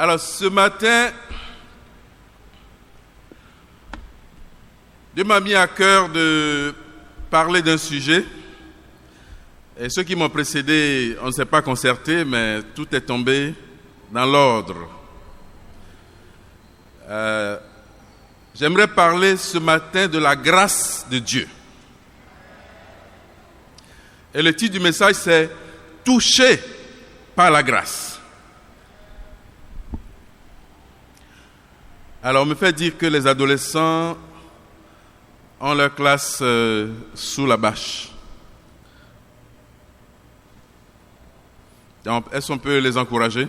Alors ce matin, Dieu m'a mis à cœur de parler d'un sujet. Et ceux qui m'ont précédé, on ne s'est pas concerté, mais tout est tombé dans l'ordre. J'aimerais parler ce matin de la grâce de Dieu. Et le titre du message, c'est « Touché par la grâce ». Alors, on me fait dire que les adolescents ont leur classe sous la bâche. Donc, est-ce qu'on peut les encourager?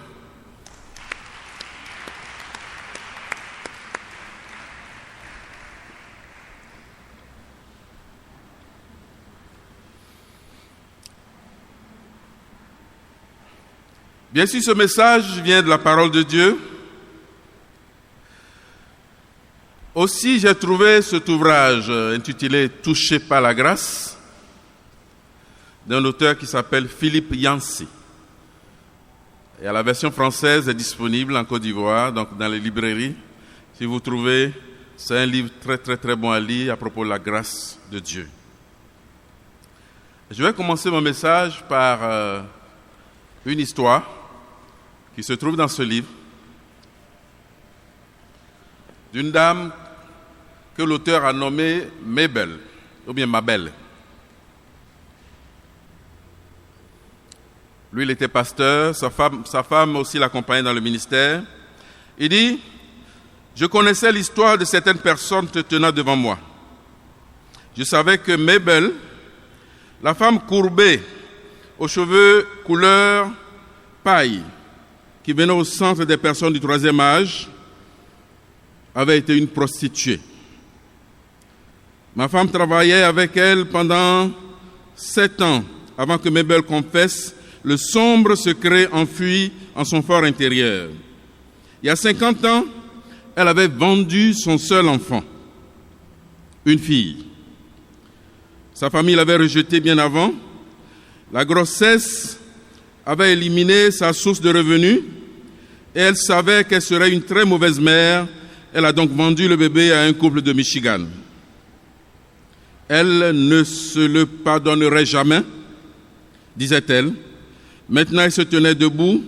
Bien sûr, ce message vient de la parole de Dieu. Aussi, j'ai trouvé cet ouvrage intitulé « Touché par la grâce » d'un auteur qui s'appelle Philippe Yancey. Et la version française est disponible en Côte d'Ivoire, donc dans les librairies. Si vous trouvez, c'est un livre très très très bon à lire à propos de la grâce de Dieu. Je vais commencer mon message par une histoire qui se trouve dans ce livre, d'une dame que l'auteur a nommée Mabel, ou bien Mabel. Lui, il était pasteur, sa femme aussi l'accompagnait dans le ministère. Il dit, « Je connaissais l'histoire de certaines personnes te tenant devant moi. Je savais que Mabel, la femme courbée, aux cheveux couleur paille, qui venait au centre des personnes du troisième âge, avait été une prostituée. Ma femme travaillait avec elle pendant 7 ans avant que Mabel confesse le sombre secret enfui en son fort intérieur. Il y a 50 ans, elle avait vendu son seul enfant, une fille. Sa famille l'avait rejetée bien avant. La grossesse avait éliminé sa source de revenus et elle savait qu'elle serait une très mauvaise mère. Elle a donc vendu le bébé à un couple de Michigan. Elle ne se le pardonnerait jamais, disait-elle. Maintenant, elle se tenait debout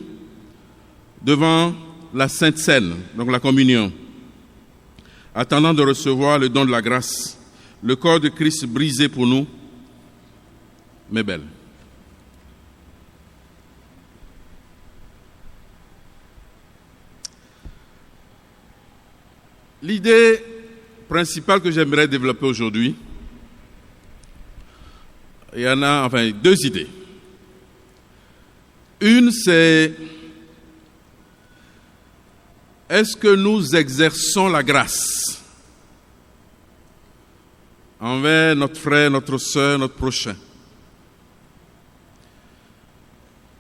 devant la Sainte Seine, donc la communion, attendant de recevoir le don de la grâce, le corps de Christ brisé pour nous, mais belle. L'idée principale que j'aimerais développer aujourd'hui, il y en a, enfin, 2 idées. Une, c'est est-ce que nous exerçons la grâce envers notre frère, notre sœur, notre prochain?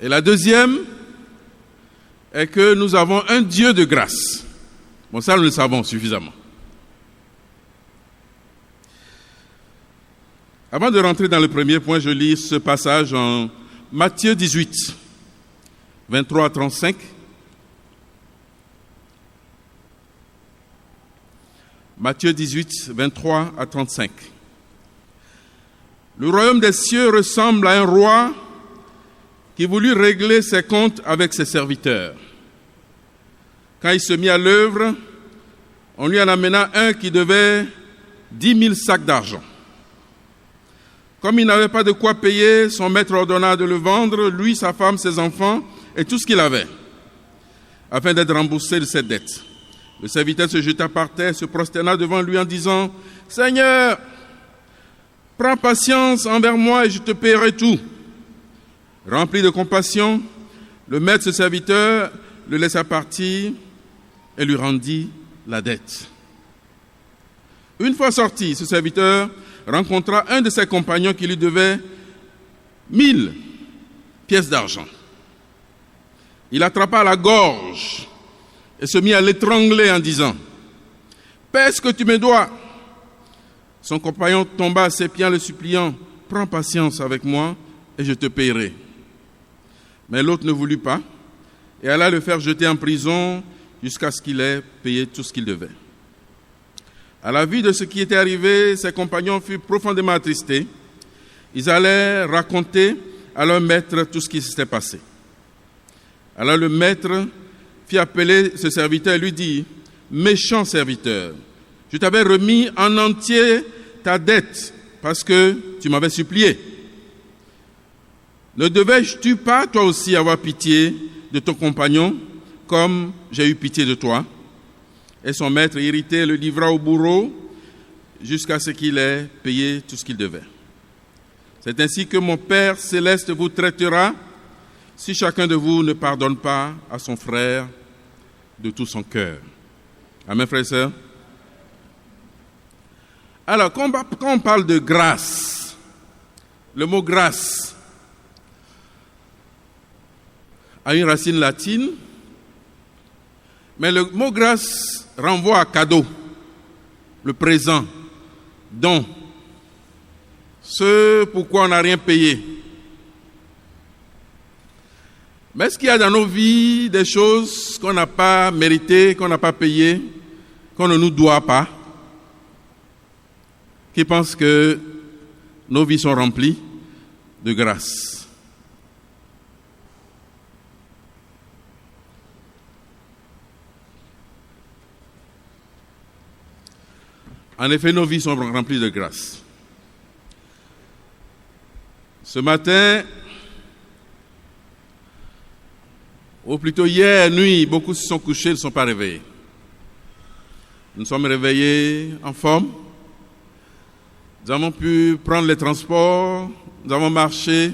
Et la deuxième est que nous avons un Dieu de grâce. Bon, ça, nous le savons suffisamment. Avant de rentrer dans le premier point, je lis ce passage en Matthieu 18, 23 à 35. Matthieu 18, 23 à 35. Le royaume des cieux ressemble à un roi qui voulut régler ses comptes avec ses serviteurs. Quand il se mit à l'œuvre, on lui en amena un qui devait 10 000 sacs d'argent. Comme il n'avait pas de quoi payer, son maître ordonna de le vendre, lui, sa femme, ses enfants et tout ce qu'il avait, afin d'être remboursé de cette dette. Le serviteur se jeta par terre, se prosterna devant lui en disant, « Seigneur, prends patience envers moi et je te paierai tout. » Rempli de compassion, le maître de ce serviteur le laissa partir et lui rendit la dette. Une fois sorti, ce serviteur rencontra un de ses compagnons qui lui devait 1000 pièces d'argent. Il l'attrapa à la gorge et se mit à l'étrangler en disant, « Paie ce que tu me dois. » Son compagnon tomba à ses pieds en le suppliant, « Prends patience avec moi et je te paierai. » Mais l'autre ne voulut pas et alla le faire jeter en prison jusqu'à ce qu'il ait payé tout ce qu'il devait. À la vue de ce qui était arrivé, ses compagnons furent profondément attristés. Ils allaient raconter à leur maître tout ce qui s'était passé. Alors le maître fit appeler ce serviteur et lui dit, « Méchant serviteur, je t'avais remis en entier ta dette parce que tu m'avais supplié. Ne devais-tu pas toi aussi avoir pitié de ton compagnon comme j'ai eu pitié de toi ?» Et son maître, irrité, le livra au bourreau jusqu'à ce qu'il ait payé tout ce qu'il devait. C'est ainsi que mon Père céleste vous traitera si chacun de vous ne pardonne pas à son frère de tout son cœur. Amen, frères et sœurs. Alors, quand on parle de grâce, le mot grâce a une racine latine, mais le mot grâce renvoie à cadeau, le présent, don, ce pourquoi on n'a rien payé. Mais est-ce qu'il y a dans nos vies des choses qu'on n'a pas méritées, qu'on n'a pas payées, qu'on ne nous doit pas, qui pensent que nos vies sont remplies de grâce? En effet, nos vies sont remplies de grâce. Ce matin, ou plutôt hier nuit, beaucoup se sont couchés, ne sont pas réveillés. Nous sommes réveillés en forme. Nous avons pu prendre les transports, nous avons marché,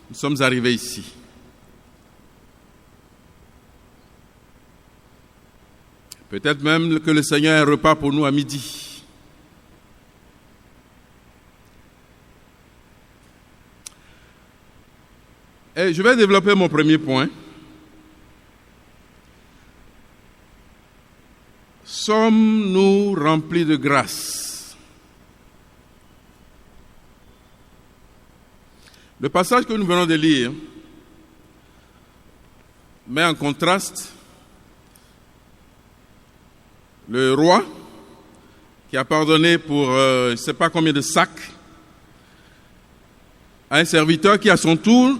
nous sommes arrivés ici. Peut-être même que le Seigneur a un repas pour nous à midi. Et je vais développer mon premier point. Sommes-nous remplis de grâce? Le passage que nous venons de lire met en contraste le roi qui a pardonné pour je ne sais pas combien de sacs à un serviteur qui à son tour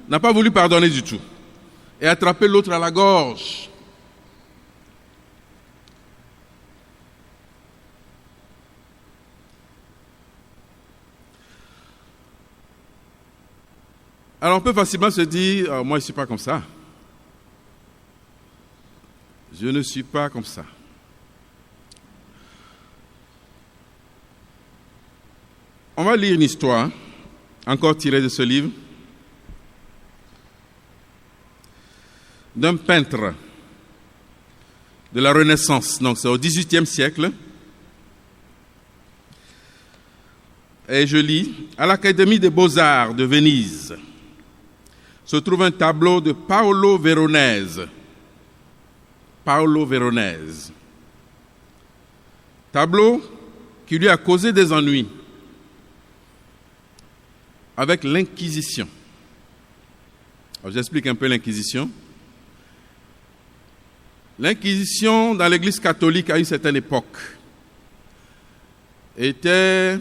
n'a pas voulu pardonner du tout et a attrapé l'autre à la gorge. Alors on peut facilement se dire, moi je ne suis pas comme ça. Je ne suis pas comme ça. On va lire une histoire, encore tirée de ce livre, d'un peintre de la Renaissance. Donc c'est au XVIIIe siècle. Et je lis, à l'Académie des Beaux-Arts de Venise se trouve un tableau de Paolo Veronese. Paolo Veronese. Tableau qui lui a causé des ennuis avec l'Inquisition. Alors, j'explique un peu l'Inquisition. L'Inquisition dans l'Église catholique à une certaine époque était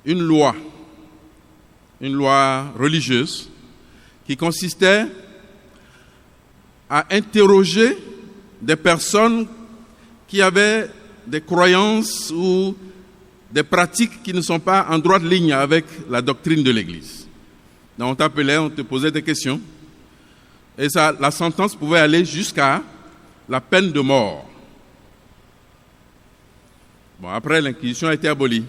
une loi religieuse qui consistait à interroger des personnes qui avaient des croyances ou des pratiques qui ne sont pas en droite ligne avec la doctrine de l'Église. Donc on t'appelait, on te posait des questions. Et ça, la sentence pouvait aller jusqu'à la peine de mort. Bon, après, l'Inquisition a été abolie.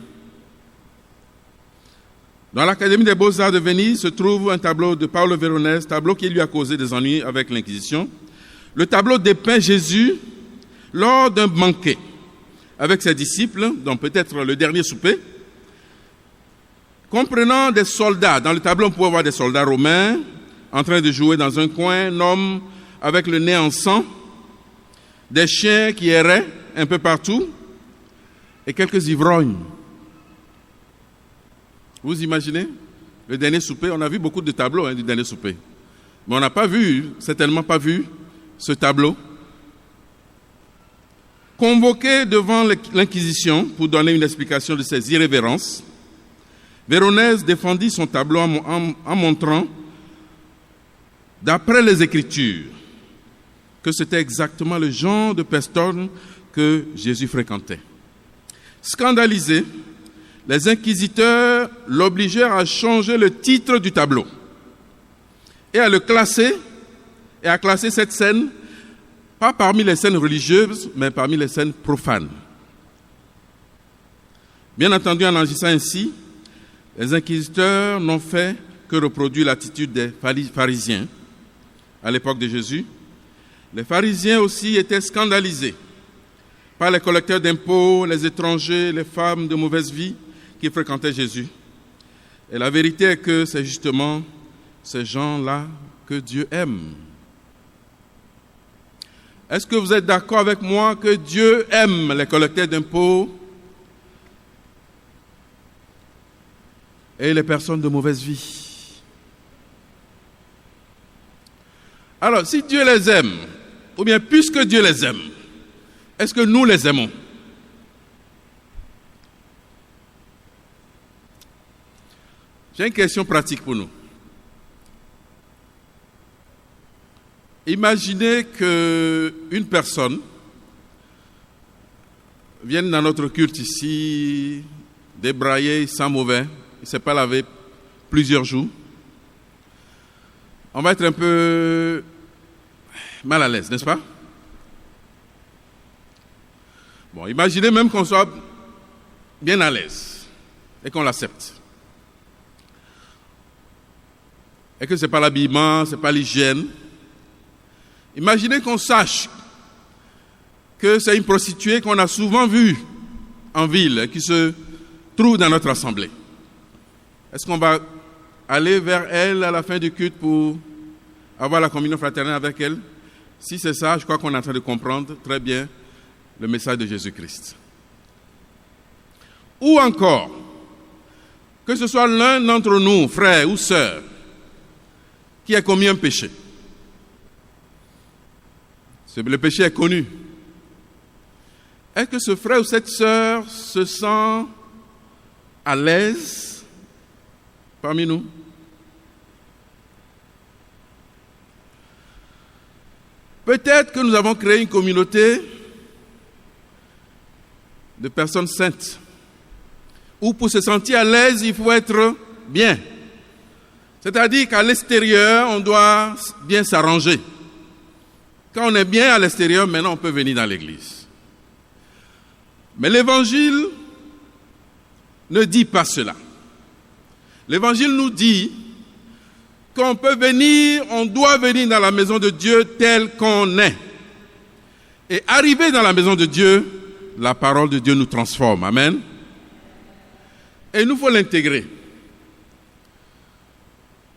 Dans l'Académie des Beaux-Arts de Venise se trouve un tableau de Paolo Veronese, tableau qui lui a causé des ennuis avec l'Inquisition. Le tableau dépeint Jésus lors d'un banquet avec ses disciples, dont peut-être le dernier souper, comprenant des soldats. Dans le tableau, on pouvait voir des soldats romains en train de jouer dans un coin, un homme avec le nez en sang, des chiens qui erraient un peu partout et quelques ivrognes. Vous imaginez? Le dernier souper, on a vu beaucoup de tableaux du dernier souper. Mais on n'a pas vu, certainement pas vu, ce tableau. Convoqué devant l'Inquisition pour donner une explication de ces irrévérences, Véronèse défendit son tableau en montrant, d'après les Écritures, que c'était exactement le genre de personne que Jésus fréquentait. Scandalisés, les inquisiteurs l'obligèrent à changer le titre du tableau et à le classer, et à classer cette scène, pas parmi les scènes religieuses, mais parmi les scènes profanes. Bien entendu, en agissant ainsi, les inquisiteurs n'ont fait que reproduire l'attitude des pharisiens à l'époque de Jésus. Les pharisiens aussi étaient scandalisés par les collecteurs d'impôts, les étrangers, les femmes de mauvaise vie qui fréquentaient Jésus. Et la vérité est que c'est justement ces gens-là que Dieu aime. Est-ce que vous êtes d'accord avec moi que Dieu aime les collecteurs d'impôts et les personnes de mauvaise vie? Alors, si Dieu les aime, ou bien puisque Dieu les aime, est-ce que nous les aimons? J'ai une question pratique pour nous. Imaginez qu'une personne vienne dans notre culte ici, débraillé, sans mauvais, il ne s'est pas lavé plusieurs jours. On va être un peu mal à l'aise, n'est-ce pas? Bon, imaginez même qu'on soit bien à l'aise et qu'on l'accepte. Et que ce n'est pas l'habillement, ce n'est pas l'hygiène. Imaginez qu'on sache que c'est une prostituée qu'on a souvent vue en ville et qui se trouve dans notre assemblée. Est-ce qu'on va aller vers elle à la fin du culte pour avoir la communion fraternelle avec elle? Si c'est ça, je crois qu'on est en train de comprendre très bien le message de Jésus-Christ. Ou encore, que ce soit l'un d'entre nous, frère ou sœur, qui a commis un péché. Le péché est connu. Est-ce que ce frère ou cette sœur se sent à l'aise parmi nous? Peut-être que nous avons créé une communauté de personnes saintes, où pour se sentir à l'aise, il faut être bien. C'est-à-dire qu'à l'extérieur, on doit bien s'arranger. Quand on est bien à l'extérieur, maintenant on peut venir dans l'église. Mais l'évangile ne dit pas cela. L'évangile nous dit qu'on peut venir, on doit venir dans la maison de Dieu tel qu'on est. Et arriver dans la maison de Dieu, la parole de Dieu nous transforme. Amen. Et il nous faut l'intégrer.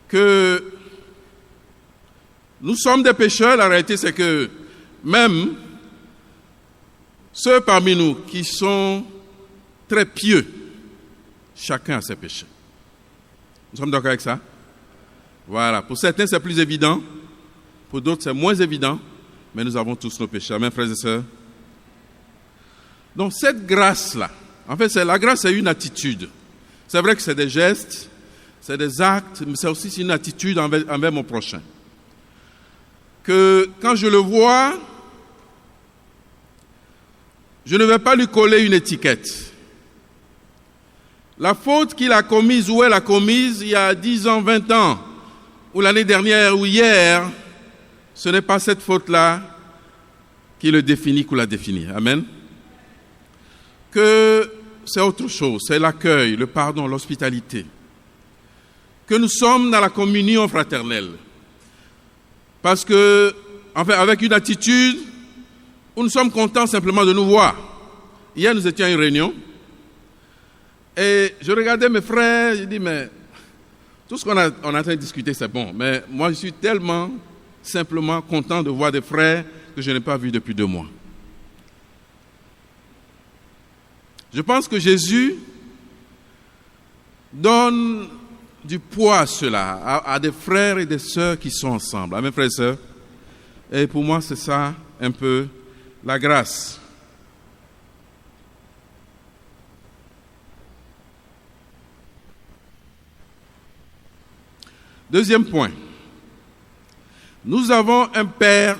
Que nous sommes des pécheurs, la réalité c'est que même ceux parmi nous qui sont très pieux, chacun a ses péchés. Nous sommes d'accord avec ça? Voilà, pour certains c'est plus évident, pour d'autres c'est moins évident, mais nous avons tous nos péchés. Amen, frères et sœurs. Donc cette grâce-là, en fait la grâce c'est une attitude. C'est vrai que c'est des gestes, c'est des actes, mais c'est aussi une attitude envers mon prochain. Que quand je le vois, je ne vais pas lui coller une étiquette. La faute qu'il a commise ou elle a commise il y a 10 ans, 20 ans, ou l'année dernière ou hier, ce n'est pas cette faute-là qui le définit ou la définit. Amen. Que c'est autre chose, c'est l'accueil, le pardon, l'hospitalité. Que nous sommes dans la communion fraternelle. Parce que, enfin, avec une attitude où nous sommes contents simplement de nous voir. Hier, nous étions à une réunion et je regardais mes frères, je dis, mais tout ce qu'on est en train de discuter, c'est bon. Mais moi, je suis tellement simplement content de voir des frères que je n'ai pas vus depuis 2 mois. Je pense que Jésus donne du poids à cela, à des frères et des sœurs qui sont ensemble. Amen, frères et sœurs. Et pour moi, c'est ça un peu la grâce. Deuxième point. Nous avons un Père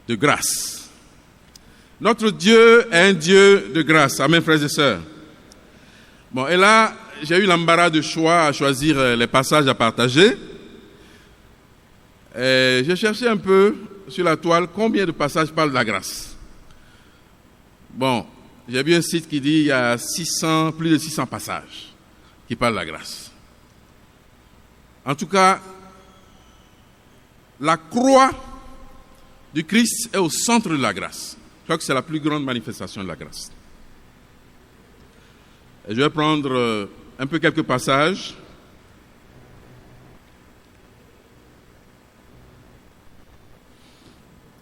de grâce. Notre Dieu est un Dieu de grâce. Amen, frères et sœurs. Bon, et là, j'ai eu l'embarras de choix à choisir les passages à partager. Et j'ai cherché un peu sur la toile combien de passages parlent de la grâce. Bon, j'ai vu un site qui dit qu'il y a plus de 600 passages qui parlent de la grâce. En tout cas, la croix du Christ est au centre de la grâce. Je crois que c'est la plus grande manifestation de la grâce. Et je vais prendre un peu quelques passages.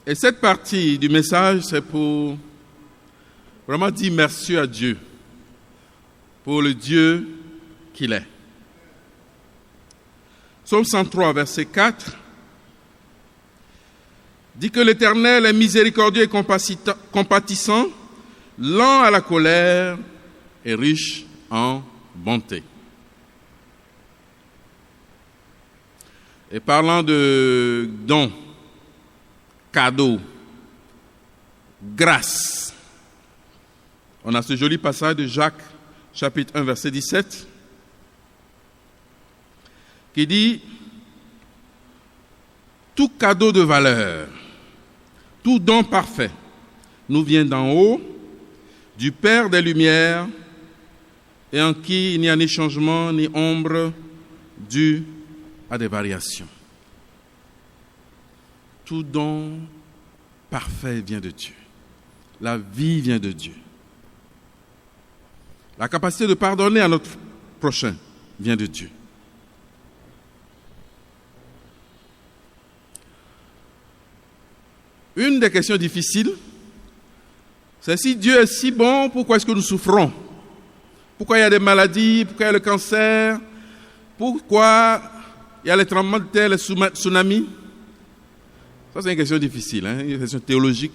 Et cette partie du message, c'est pour vraiment dire merci à Dieu pour le Dieu qu'il est. Psaume 103, verset 4, dit que l'Éternel est miséricordieux et compatissant, lent à la colère et riche en bonté. Et parlant de dons, cadeaux, grâce, on a ce joli passage de Jacques, chapitre 1, verset 17, qui dit « Tout cadeau de valeur, tout don parfait, nous vient d'en haut, du Père des Lumières, et en qui il n'y a ni changement ni ombre dû à des variations. » Tout don parfait vient de Dieu. La vie vient de Dieu. La capacité de pardonner à notre prochain vient de Dieu. Une des questions difficiles, c'est si Dieu est si bon, pourquoi est-ce que nous souffrons? Pourquoi il y a des maladies? Pourquoi il y a le cancer? Pourquoi il y a les tremblements de terre, les tsunamis? Ça, c'est une question difficile, une question théologique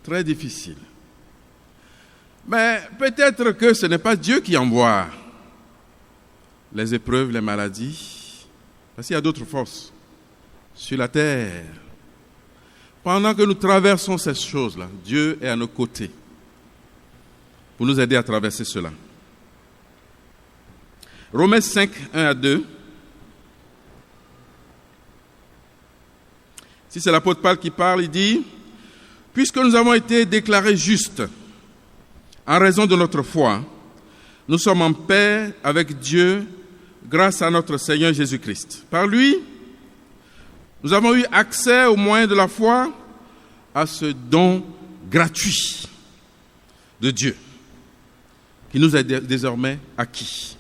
très difficile. Mais peut-être que ce n'est pas Dieu qui envoie les épreuves, les maladies, parce qu'il y a d'autres forces sur la terre. Pendant que nous traversons ces choses-là, Dieu est à nos côtés pour nous aider à traverser cela. Romains 5, 1 à 2. Si c'est l'apôtre Paul qui parle, il dit « Puisque nous avons été déclarés justes en raison de notre foi, nous sommes en paix avec Dieu grâce à notre Seigneur Jésus-Christ. Par lui, nous avons eu accès au moyen de la foi à ce don gratuit de Dieu qui nous est désormais acquis.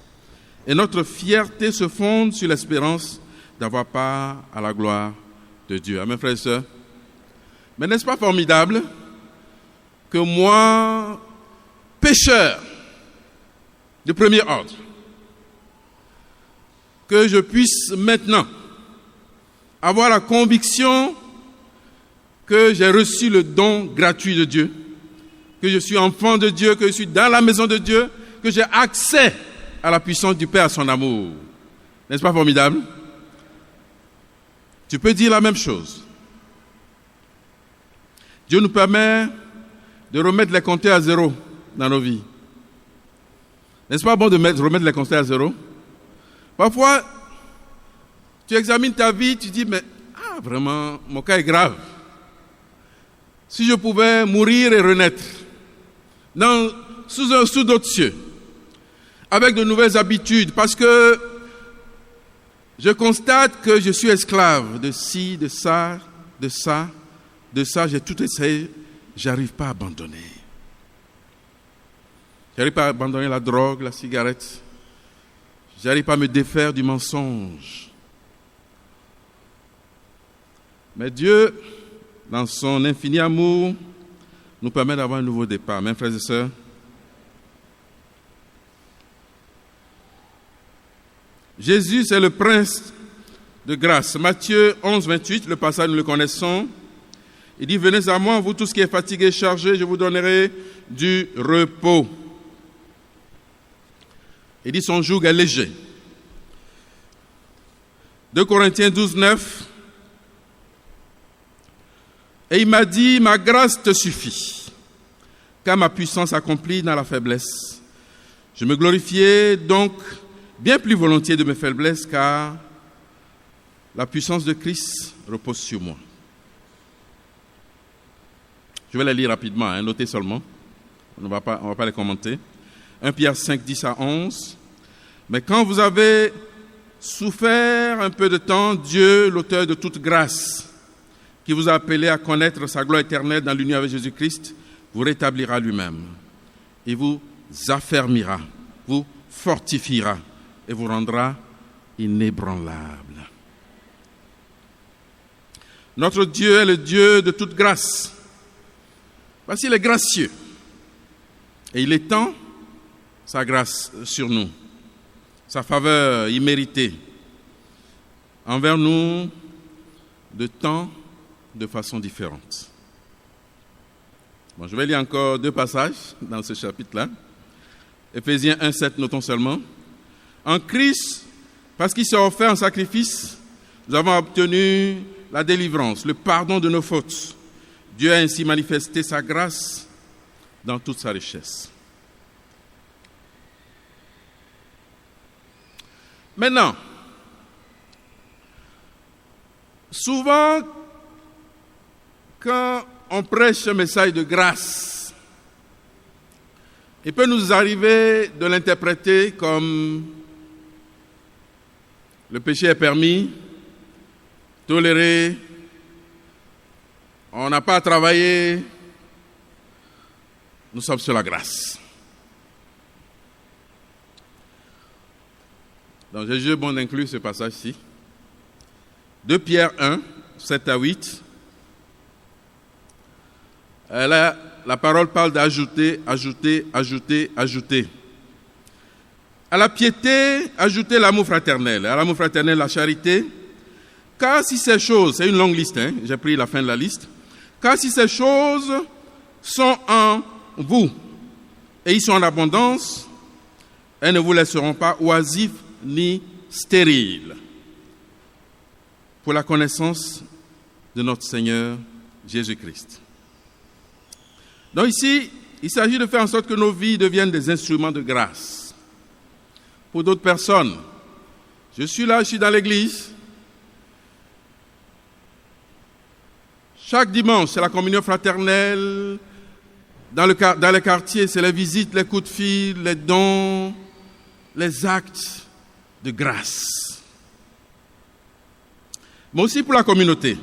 Et notre fierté se fonde sur l'espérance d'avoir part à la gloire de Dieu. » Amen, frères et sœurs. Mais n'est-ce pas formidable que moi, pécheur de premier ordre, que je puisse maintenant avoir la conviction que j'ai reçu le don gratuit de Dieu, que je suis enfant de Dieu, que je suis dans la maison de Dieu, que j'ai accès à la puissance du Père, à son amour. N'est-ce pas formidable? Tu peux dire la même chose. Dieu nous permet de remettre les compteurs à zéro dans nos vies. N'est-ce pas bon de remettre les compteurs à zéro? Parfois, tu examines ta vie, tu dis, mais vraiment, mon cas est grave. Si je pouvais mourir et renaître sous d'autres cieux, avec de nouvelles habitudes, parce que je constate que je suis esclave de ci, de ça, j'ai tout essayé, j'arrive pas à abandonner. J'arrive pas à abandonner la drogue, la cigarette. J'arrive pas à me défaire du mensonge. Mais Dieu, dans son infini amour, nous permet d'avoir un nouveau départ. Amen, frères et sœurs. Jésus, c'est le prince de grâce. Matthieu 11, 28, le passage, nous le connaissons. Il dit, venez à moi, vous tous qui êtes fatigués et chargés, je vous donnerai du repos. Il dit, son joug est léger. 2 Corinthiens 12, 9. Et il m'a dit, ma grâce te suffit, car ma puissance accomplie dans la faiblesse. Je me glorifiais donc bien plus volontiers de mes faiblesses, car la puissance de Christ repose sur moi. Je vais les lire rapidement, notez seulement. On ne va pas les commenter. 1 Pierre 5, 10 à 11. Mais quand vous avez souffert un peu de temps, Dieu, l'auteur de toute grâce, qui vous a appelé à connaître sa gloire éternelle dans l'union avec Jésus-Christ, vous rétablira lui-même. Il vous affermira, vous fortifiera et vous rendra inébranlable. Notre Dieu est le Dieu de toute grâce. Parce qu'il est gracieux. Et il étend sa grâce sur nous, sa faveur imméritée envers nous de temps, de façon différente. Bon, je vais lire encore 2 passages dans ce chapitre-là. Éphésiens 1, 7, notons seulement. En Christ, parce qu'il s'est offert en sacrifice, nous avons obtenu la délivrance, le pardon de nos fautes. Dieu a ainsi manifesté sa grâce dans toute sa richesse. Maintenant, souvent, quand on prêche un message de grâce, il peut nous arriver de l'interpréter comme le péché est permis, toléré, on n'a pas à travailler, nous sommes sur la grâce. Donc j'ai jugé bon d'inclure ce passage-ci. 2 Pierre 1, 7 à 8. Là, la parole parle d'ajouter, ajouter, ajouter, ajouter. À la piété, ajoutez l'amour fraternel. À l'amour fraternel, la charité. Car si ces choses, c'est une longue liste, j'ai pris la fin de la liste. Car si ces choses sont en vous et ils sont en abondance, elles ne vous laisseront pas oisifs ni stériles pour la connaissance de notre Seigneur Jésus-Christ. Donc ici, il s'agit de faire en sorte que nos vies deviennent des instruments de grâce. Pour d'autres personnes, je suis là, je suis dans l'église. Chaque dimanche, c'est la communion fraternelle. Dans les quartiers, c'est les visites, les coups de fil, les dons, les actes de grâce. Mais aussi pour la communauté.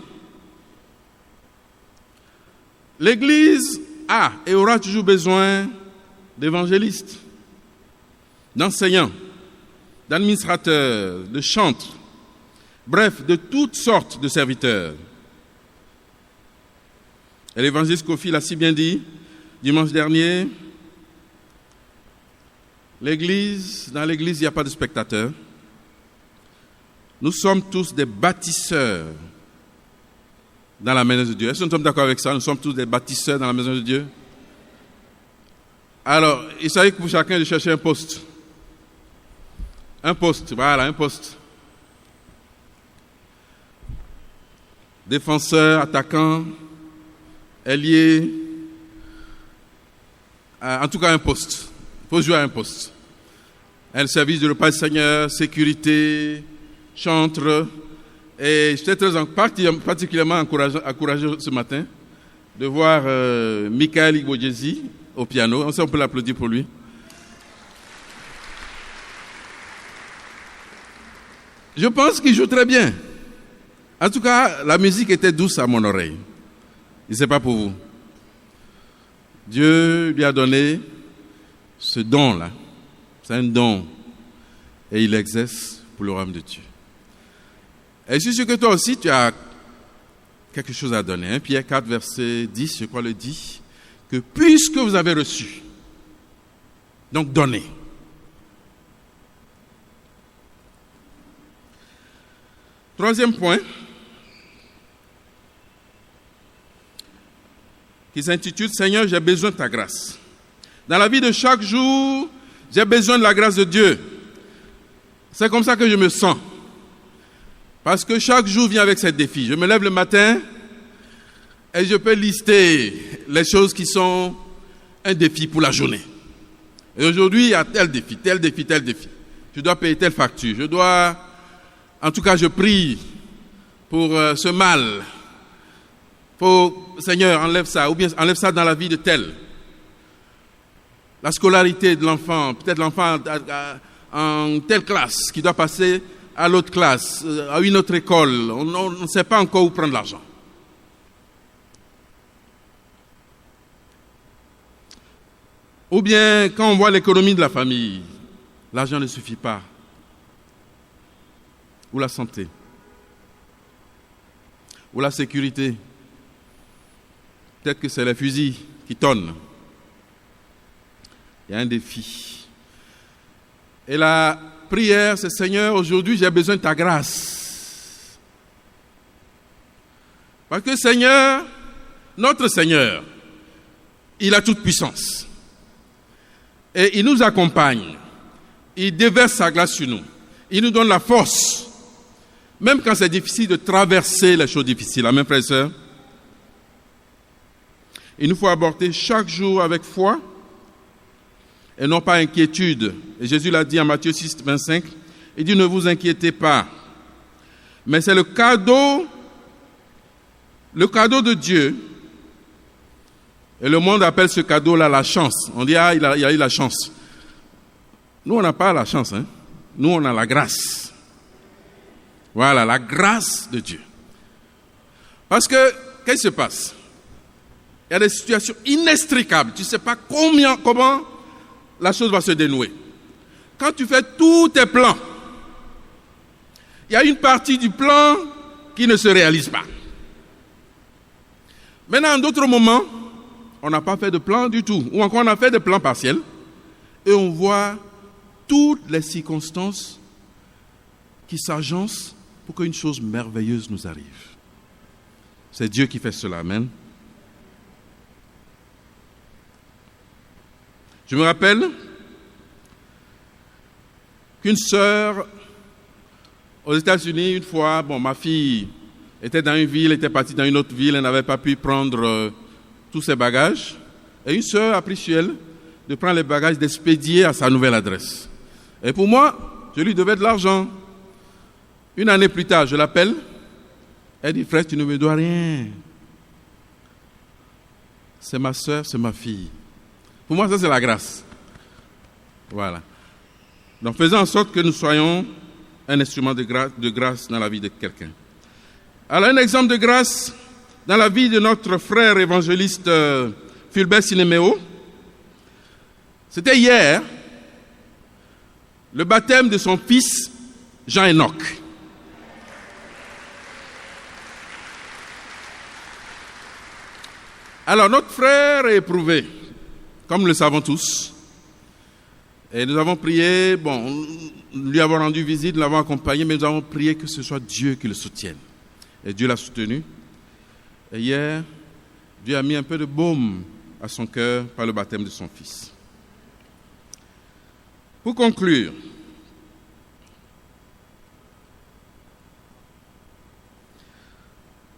L'Église a et aura toujours besoin d'évangélistes, d'enseignants, d'administrateurs, de chantres, bref, de toutes sortes de serviteurs. Et l'évangéliste Kofi l'a si bien dit dimanche dernier, dans l'église, il n'y a pas de spectateurs. Nous sommes tous des bâtisseurs dans la maison de Dieu. Est-ce que nous sommes d'accord avec ça? Nous sommes tous des bâtisseurs dans la maison de Dieu. Alors, il s'agit pour chacun de chercher un poste. Un poste, voilà, un poste. Défenseur, attaquant, ailier, en tout cas un poste. Il faut jouer à un poste. Un service de repas du Seigneur, sécurité, chantre. Et j'étais particulièrement encouragé ce matin de voir Michael Igbodjezi au piano. On peut l'applaudir pour lui. Je pense qu'il joue très bien. En tout cas, la musique était douce à mon oreille. Je ne sais pas pour vous. Dieu lui a donné ce don-là. C'est un don. Et il l'exerce pour le royaume de Dieu. Et je suis sûr que toi aussi, tu as quelque chose à donner. Pierre 4, verset 10, je crois le dit, que puisque vous avez reçu, donc donnez. Troisième point, qui s'intitule « Seigneur, j'ai besoin de ta grâce ». Dans la vie de chaque jour, j'ai besoin de la grâce de Dieu. C'est comme ça que je me sens. Parce que chaque jour vient avec ses défis. Je me lève le matin et je peux lister les choses qui sont un défi pour la journée. Et aujourd'hui, il y a tel défi, tel défi, tel défi. Je dois payer telle facture. En tout cas, je prie pour ce mal. Seigneur, enlève ça, ou bien enlève ça dans la vie de tel. La scolarité de l'enfant, peut-être l'enfant en telle classe qui doit passer à l'autre classe, à une autre école. On ne sait pas encore où prendre l'argent. Ou bien, quand on voit l'économie de la famille, l'argent ne suffit pas. Ou la santé. Ou la sécurité. Peut-être que c'est les fusils qui tonnent. Il y a un défi. Et la prière, c'est Seigneur, aujourd'hui j'ai besoin de ta grâce. Parce que Seigneur, notre Seigneur, il a toute puissance. Et il nous accompagne. Il déverse sa grâce sur nous. Il nous donne la force. Même quand c'est difficile de traverser les choses difficiles. Amen, frères et sœurs. Il nous faut aborder chaque jour avec foi et non pas inquiétude. Et Jésus l'a dit en Matthieu 6, 25. Il dit, ne vous inquiétez pas. Mais c'est le cadeau de Dieu. Et le monde appelle ce cadeau-là la chance. On dit, il a eu la chance. Nous, on n'a pas la chance. Hein? Nous, on a la grâce. Voilà, la grâce de Dieu. Parce que, qu'est-ce qui se passe? Il y a des situations inextricables. Tu ne sais pas comment la chose va se dénouer. Quand tu fais tous tes plans, il y a une partie du plan qui ne se réalise pas. Maintenant, d'autres moments, on n'a pas fait de plan du tout. Ou encore, on a fait des plans partiels. Et on voit toutes les circonstances qui s'agencent pour qu'une chose merveilleuse nous arrive. C'est Dieu qui fait cela. Amen. Je me rappelle qu'une sœur aux États-Unis, une fois, ma fille était dans une ville, était partie dans une autre ville, elle n'avait pas pu prendre tous ses bagages. Et une sœur a pris sur elle de prendre les bagages, d'expédier à sa nouvelle adresse. Et pour moi, je lui devais de l'argent. Une année plus tard, je l'appelle. Elle dit, frère, tu ne me dois rien. C'est ma sœur, c'est ma fille. Pour moi, ça, c'est la grâce. Voilà. Donc, faisons en sorte que nous soyons un instrument de grâce dans la vie de quelqu'un. Alors, un exemple de grâce dans la vie de notre frère évangéliste Fulbert Sinéméo. C'était hier, le baptême de son fils Jean-Enoch. Alors, notre frère est éprouvé, comme nous le savons tous. Et nous avons prié, lui avons rendu visite, nous l'avons accompagné, mais nous avons prié que ce soit Dieu qui le soutienne. Et Dieu l'a soutenu. Et hier, Dieu a mis un peu de baume à son cœur par le baptême de son fils. Pour conclure,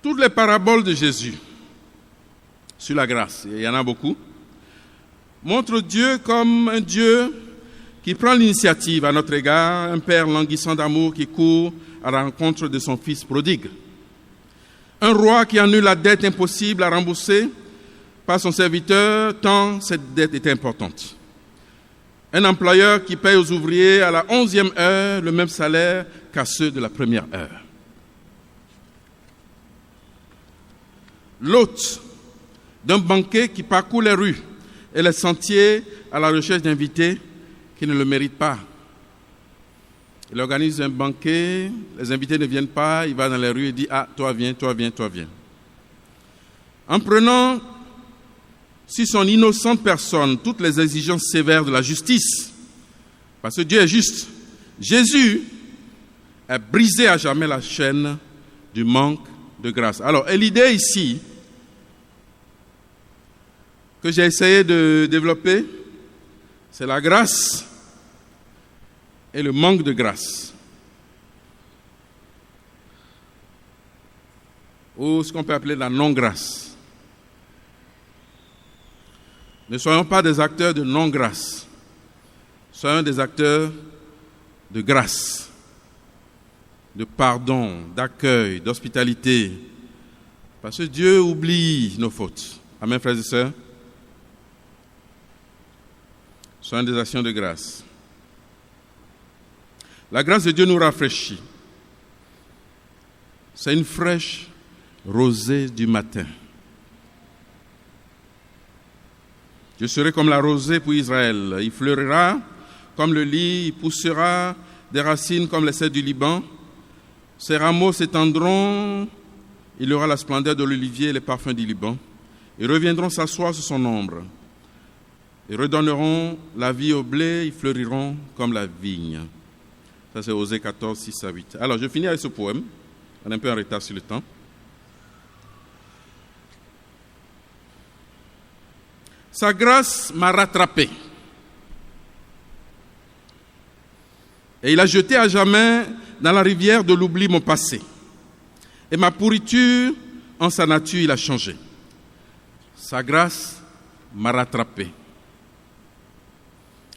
toutes les paraboles de Jésus sur la grâce, il y en a beaucoup, montrent Dieu comme un Dieu qui prend l'initiative à notre égard, un père languissant d'amour qui court à la rencontre de son fils prodigue. Un roi qui annule la dette impossible à rembourser par son serviteur tant cette dette était importante. Un employeur qui paye aux ouvriers à la 11e heure le même salaire qu'à ceux de la première heure. L'hôte d'un banquet qui parcourt les rues et les sentiers à la recherche d'invités qui ne le méritent pas. Il organise un banquet, les invités ne viennent pas, il va dans les rues et dit « Ah, toi viens, toi viens, toi viens ». En prenant sur son innocente personne toutes les exigences sévères de la justice, parce que Dieu est juste, Jésus a brisé à jamais la chaîne du manque de grâce. Alors, et l'idée ici, que j'ai essayé de développer, c'est la grâce et le manque de grâce. Ou ce qu'on peut appeler la non-grâce. Ne soyons pas des acteurs de non-grâce. Soyons des acteurs de grâce, de pardon, d'accueil, d'hospitalité. Parce que Dieu oublie nos fautes. Amen, frères et sœurs. Soyons des actions de grâce. La grâce de Dieu nous rafraîchit. C'est une fraîche rosée du matin. Je serai comme la rosée pour Israël. Il fleurira comme le lit, il poussera des racines comme les cèdres du Liban. Ses rameaux s'étendront, il aura la splendeur de l'olivier et les parfums du Liban. Ils reviendront s'asseoir sous son ombre. Ils redonneront la vie au blé, ils fleuriront comme la vigne. Ça, c'est Osée 14, 6 à 8. Alors, je finis avec ce poème. On est un peu en retard sur le temps. Sa grâce m'a rattrapé. Et il a jeté à jamais dans la rivière de l'oubli mon passé. Et ma pourriture, en sa nature, il a changé. Sa grâce m'a rattrapé.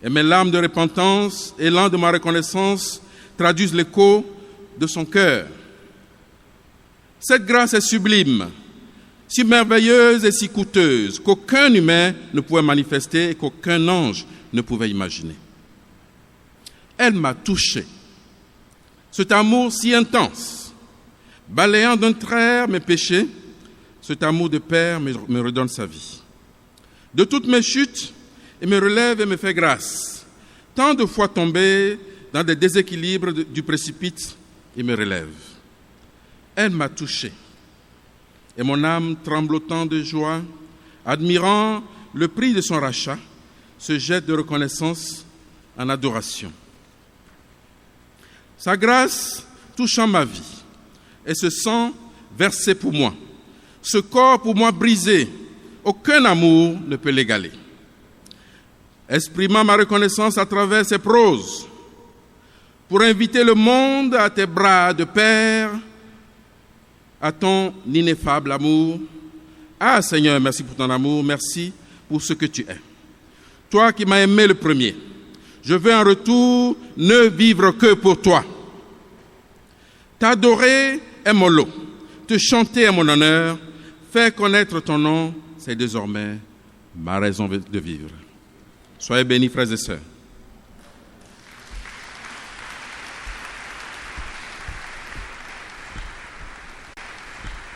Et mes larmes de repentance, élan de ma reconnaissance, traduisent l'écho de son cœur. Cette grâce est sublime, si merveilleuse et si coûteuse, qu'aucun humain ne pouvait manifester et qu'aucun ange ne pouvait imaginer. Elle m'a touché. Cet amour si intense, balayant d'un trait mes péchés, cet amour de Père me redonne sa vie. De toutes mes chutes, il me relève et me fait grâce. Tant de fois tombé dans des déséquilibres du précipice, il me relève. Elle m'a touché. Et mon âme, tremblotant de joie, admirant le prix de son rachat, se jette de reconnaissance en adoration. Sa grâce touchant ma vie et ce sang versé pour moi, ce corps pour moi brisé, aucun amour ne peut l'égaler. Exprimant ma reconnaissance à travers ces proses, pour inviter le monde à tes bras de Père, à ton ineffable amour. Ah Seigneur, merci pour ton amour, merci pour ce que tu es. Toi qui m'as aimé le premier, je veux en retour ne vivre que pour toi. T'adorer est mon lot, te chanter est mon honneur, faire connaître ton nom, c'est désormais ma raison de vivre. Soyez bénis, frères et sœurs.